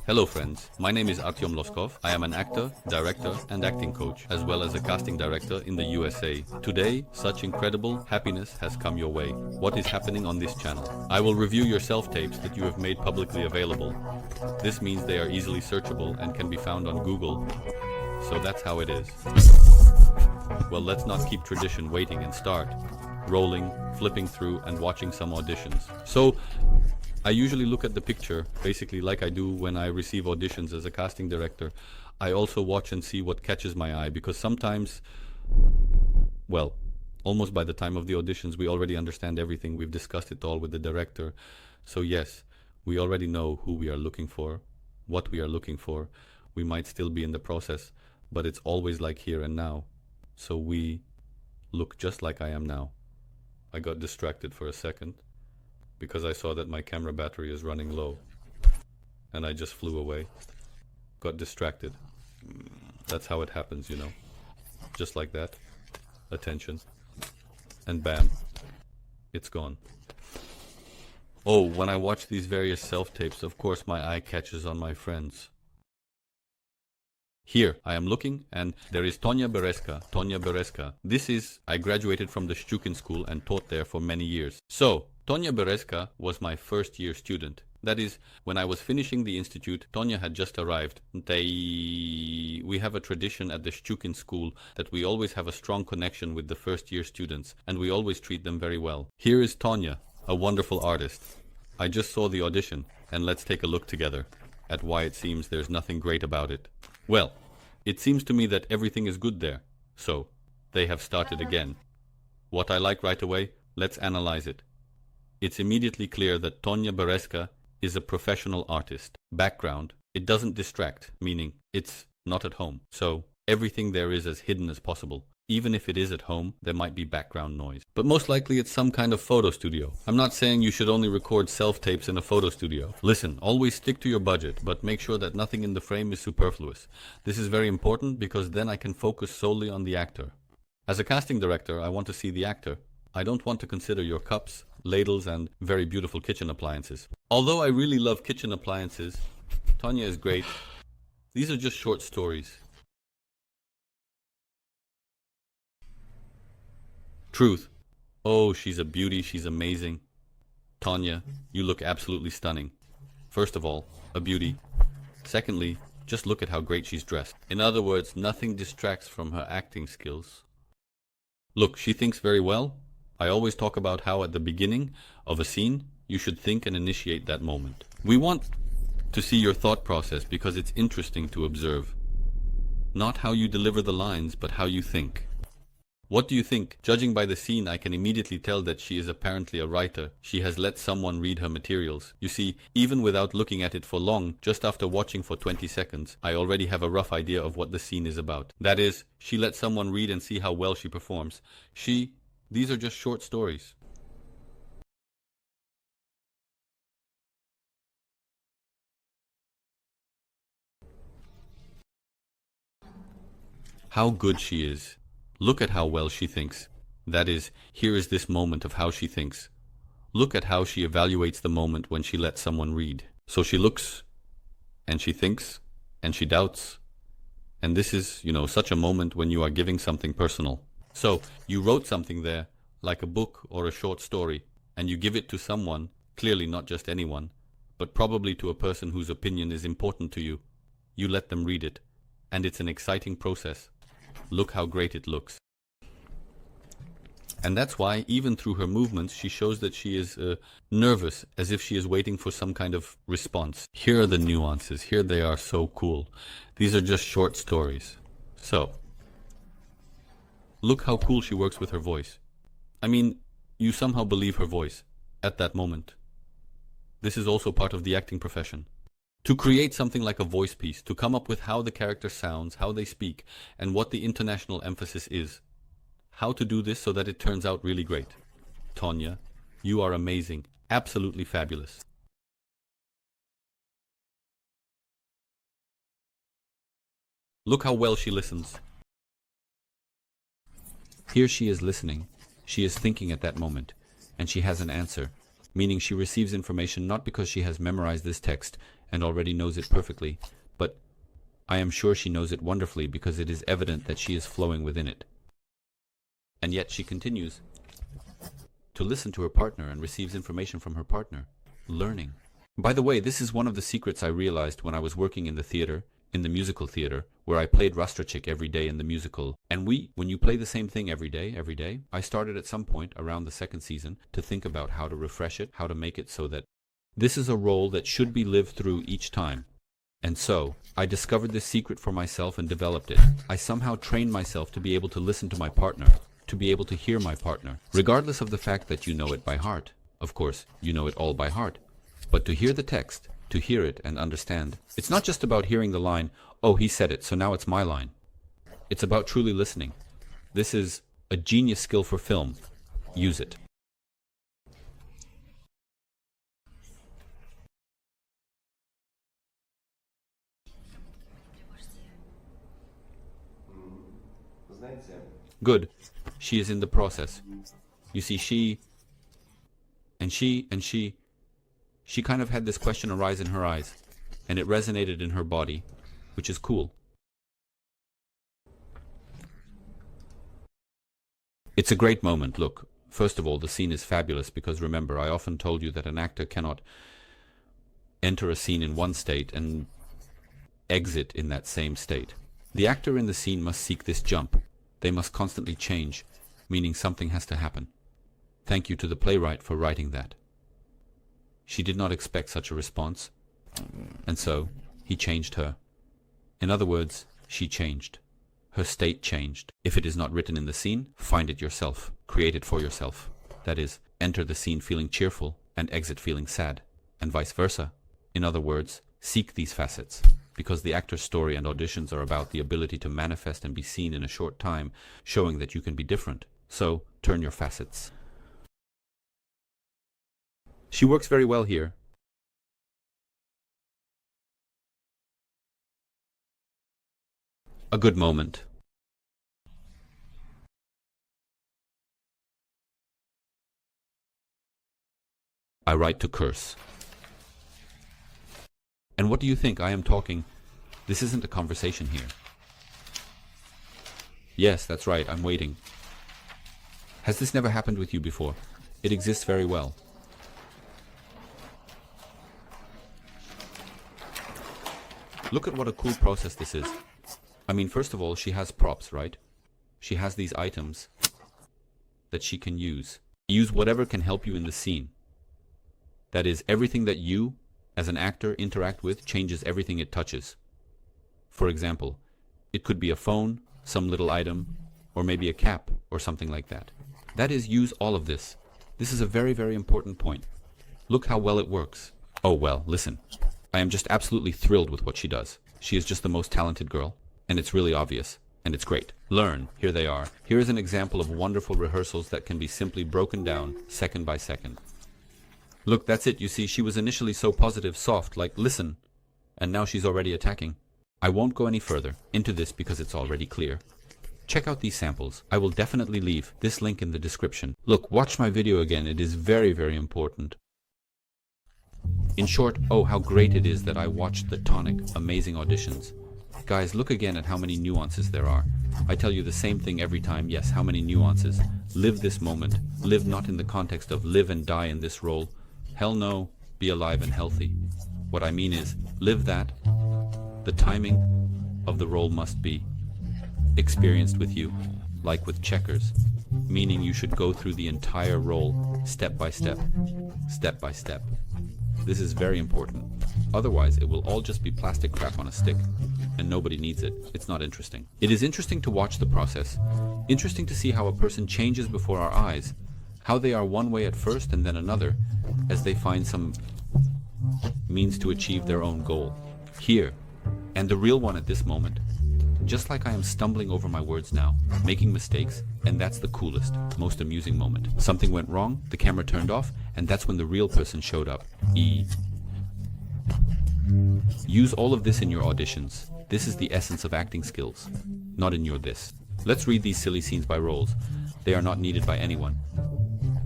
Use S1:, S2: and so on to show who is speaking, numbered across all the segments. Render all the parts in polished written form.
S1: Hello friends, my name is Artem Lyskov. I am an actor, director and acting coach, as well as a casting director in the USA. Today, such incredible happiness has come your way. What is happening on this channel? I will review your self-tapes that you have made publicly available. This means they are easily searchable and can be found on Google. So that's how it is. Well, let's not keep tradition waiting and start rolling, flipping through and watching some auditions. So I usually look at the picture, basically like I do when I receive auditions as a casting director. I also watch and see what catches my eye, because sometimes, well, almost by the time of the auditions, we already understand everything. We've discussed it all with the director. So yes, we already know who we are looking for, what we are looking for. We might still be in the process, but it's always like here and now. So we look just like I am now. I got distracted for a second, because I saw that my camera battery is running low, and I just flew away, got distracted. That's how it happens, you know, just like that, attention, and bam, it's gone. Oh, when I watch these various self-tapes, of course my eye catches on my friends. Here, I am looking, and there is Tonya Bereska. This is, I graduated from the Shchukin school and taught there for many years. So, Tonya Bereska was my first year student. That is, when I was finishing the institute, Tonya had just arrived. We have a tradition at the Shchukin school that we always have a strong connection with the first year students, and we always treat them very well. Here is Tonya, a wonderful artist. I just saw the audition, and let's take a look together at why it seems there's nothing great about it. Well, it seems to me that everything is good there. So, they have started again. What I like right away, let's analyze it. It's immediately clear that Tonya Bereska is a professional artist. Background, it doesn't distract, meaning it's not at home. So, everything there is as hidden as possible. Even if it is at home, there might be background noise. But most likely it's some kind of photo studio. I'm not saying you should only record self-tapes in a photo studio. Listen, always stick to your budget, but make sure that nothing in the frame is superfluous. This is very important because then I can focus solely on the actor. As a casting director, I want to see the actor. I don't want to consider your cups, ladles, and very beautiful kitchen appliances. Although I really love kitchen appliances, Tonya is great. These are just short stories. Truth. Oh, she's a beauty, she's amazing. Tonya, you look absolutely stunning. First of all, a beauty. Secondly, just look at how great she's dressed. In other words, nothing distracts from her acting skills. Look, she thinks very well. I always talk about how at the beginning of a scene, you should think and initiate that moment. We want to see your thought process because it's interesting to observe. Not how you deliver the lines, but how you think. What do you think? Judging by the scene, I can immediately tell that she is apparently a writer. She has let someone read her materials. You see, even without looking at it for long, just after watching for 20 seconds, I already have a rough idea of what the scene is about. That is, she let someone read and see how well she performs. These are just short stories. How good she is. Look at how well she thinks. That is, here is this moment of how she thinks. Look at how she evaluates the moment when she lets someone read. So she looks, and she thinks, and she doubts. And this is, such a moment when you are giving something personal. So, you wrote something there, like a book or a short story, and you give it to someone, clearly not just anyone, but probably to a person whose opinion is important to you. You let them read it, and it's an exciting process. Look how great it looks. And that's why, even through her movements, she shows that she is nervous, as if she is waiting for some kind of response. Here are the nuances. Here they are so cool. These are just short stories. So, look how cool she works with her voice. I mean, you somehow believe her voice at that moment. This is also part of the acting profession. To create something like a voice piece, to come up with how the character sounds, how they speak, and what the international emphasis is. How to do this so that it turns out really great. Tonya, you are amazing, absolutely fabulous. Look how well she listens. Here she is listening. She is thinking at that moment, and she has an answer, meaning she receives information not because she has memorized this text and already knows it perfectly, but I am sure she knows it wonderfully because it is evident that she is flowing within it. And yet she continues to listen to her partner and receives information from her partner, learning. By the way, this is one of the secrets I realized when I was working in the theater, in the musical theater, where I played Rastrachik every day in the musical. And when you play the same thing every day, I started at some point around the second season to think about how to refresh it, how to make it so that this is a role that should be lived through each time. And so, I discovered this secret for myself and developed it. I somehow trained myself to be able to listen to my partner, to be able to hear my partner, regardless of the fact that you know it by heart. Of course, you know it all by heart. But to hear the text, to hear it and understand, it's not just about hearing the line, oh, he said it, so now it's my line. It's about truly listening. This is a genius skill for film. Use it. Good. She is in the process. You see, she kind of had this question arise in her eyes, and it resonated in her body, which is cool. It's a great moment. Look, first of all, the scene is fabulous because remember, I often told you that an actor cannot enter a scene in one state and exit in that same state. The actor in the scene must seek this jump. They must constantly change, meaning something has to happen. Thank you to the playwright for writing that. She did not expect such a response, and so he changed her. In other words, she changed. Her state changed. If it is not written in the scene, find it yourself. Create it for yourself. That is, enter the scene feeling cheerful and exit feeling sad, and vice versa. In other words, seek these facets. Because the actor's story and auditions are about the ability to manifest and be seen in a short time, showing that you can be different. So, turn your facets. She works very well here. A good moment. I write to curse. And what do you think? I am talking. This isn't a conversation here. Yes, that's right, I'm waiting. Has this never happened with you before? It exists very well. Look at what a cool process this is. I mean, first of all, she has props, right? She has these items that she can use. Use whatever can help you in the scene. That is, everything that you, as an actor, interact with changes everything it touches. For example, it could be a phone, some little item, or maybe a cap, or something like that. That is, use all of this. This is a very, very important point. Look how well it works. Oh well, listen. I am just absolutely thrilled with what she does. She is just the most talented girl, and it's really obvious, and it's great. Learn. Here they are. Here is an example of wonderful rehearsals that can be simply broken down, second by second. Look, that's it, you see, she was initially so positive, soft, like, listen, and now she's already attacking. I won't go any further into this because it's already clear. Check out these samples. I will definitely leave this link in the description. Look, watch my video again, it is very, very important. In short, oh, how great it is that I watched the tonic, amazing auditions. Guys, look again at how many nuances there are. I tell you the same thing every time, yes, how many nuances. Live this moment. Live not in the context of live and die in this role. Hell no, be alive and healthy. What I mean is, live that. The timing of the role must be experienced with you, like with checkers, meaning you should go through the entire role step by step, step by step. This is very important. Otherwise, it will all just be plastic crap on a stick, and nobody needs it. It's not interesting. It is interesting to watch the process. Interesting to see how a person changes before our eyes, how they are one way at first and then another, as they find some means to achieve their own goal. Here, and the real one at this moment, just like I am stumbling over my words now, making mistakes, and that's the coolest, most amusing moment. Something went wrong, the camera turned off, and that's when the real person showed up. Use all of this in your auditions. This is the essence of acting skills, not in your this. Let's read these silly scenes by roles. They are not needed by anyone.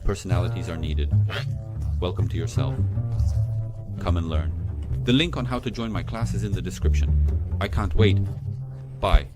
S1: Personalities are needed. Welcome to yourself. Come and learn. The link on how to join my class is in the description. I can't wait. Bye.